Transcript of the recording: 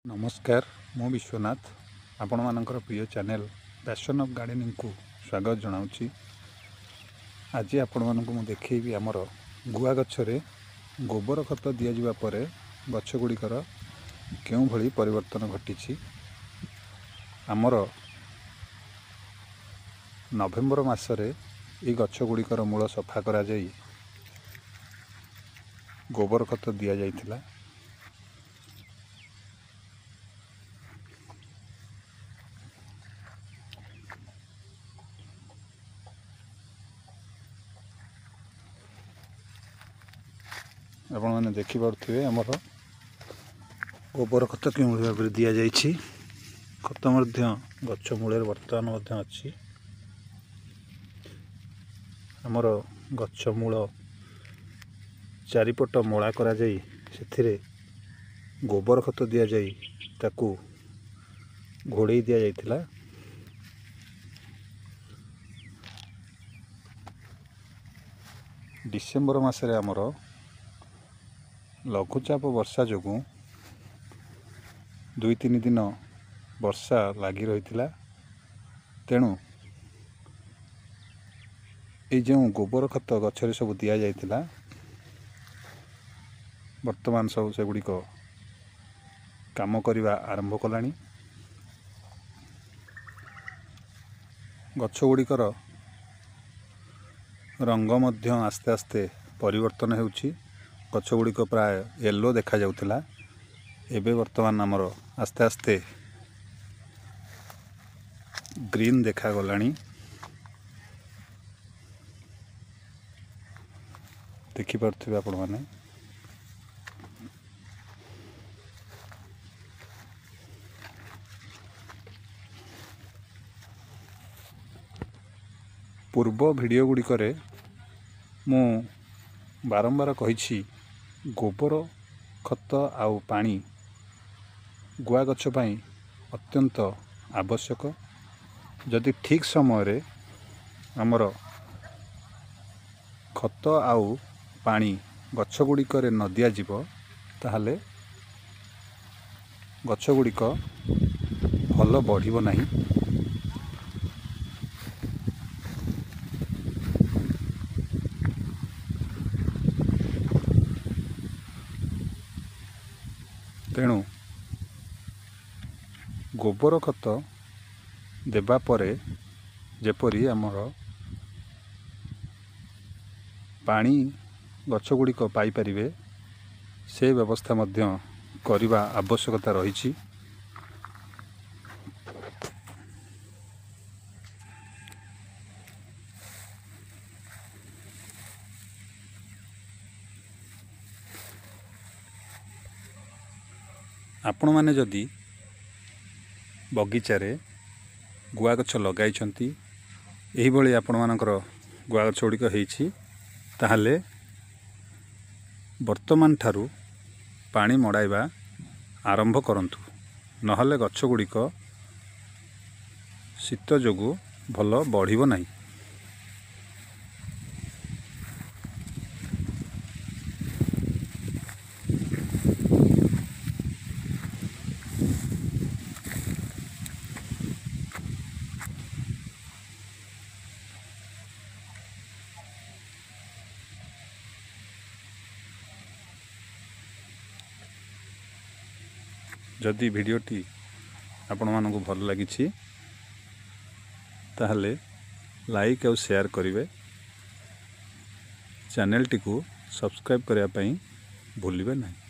नमस्कार मु विश्वनाथ आपण मानकर प्रिय चैनल पैशन ऑफ गार्डनिंग को स्वागत जनाऊँगी। आज आपण मानक मु देखी आमर गुआ गच्छरे गोबर खत दि जावा परे गछ गुड़िकर केउं भली परिवर्तन घटी। आमर नवेम्बर मासरे ये गछ गुड़िकर मूल सफा करा जाई गोबर खत दि जाइथिला। आपण मैंने देखिपे आमर गोबर खत कि भाव दि जाइए खत गच मूल बर्तमान अच्छी आमर गच मूल चारिपट मला करा जाई से गोबर खत दि जाई ताकू घोड़े दि जाइथिला। डिसेम्बर मासरे आमर लघुचाप वर्षा जोगु 2-3 दिन वर्षा लगी रही तेणु ये जो गोबर खत गच्छरे सब दि जाइथिला वर्तमान सब से गुड़िक काम करवा आरंभ कलानी। गछ गुड़िकर रंग मध्य आस्ते आस्ते परिवर्तन होउछि। गछ गुड़िक प्राय येलो देखा जाउथिला एबे वर्तमान आमर आस्ते आस्ते ग्रीन देखा गलानी। देखि पारथिबे आपण माने पूर्व वीडियो गुड़िकरे मु बारंबार कही गोबर खत आउ पानी गुआ गछ पई अत्यंत आवश्यक। जदि ठीक समय रे हमर खत आउ पानी गछ गुड़िकरे न दिया जिवो ताहले गछ गुड़िक भल बढ़िबो नाही। तेणु गोबर खत देबा परे जेपरी आमर पानी गछ गुड़िक पाई परिबे से व्यवस्था मध्य करिबा आवश्यकता रही। आपण माने जदि बगीचारे गुआ गछ लगाइछंती एही भली आपण मानकर गुआ गछ गुड़िक हेछि ताहले वर्तमान ठारू पानी मड़ाइबा आरंभ करंतु नहले गछ गुड़िक शीत जोगु भल बढ़िबो नाही। जदि वीडियोटी आपण मानकु भल लागिछि ताहले लाइक और शेयर करिवे। चैनल टी को सब्सक्राइब करिया पई भूलिबे नहीं।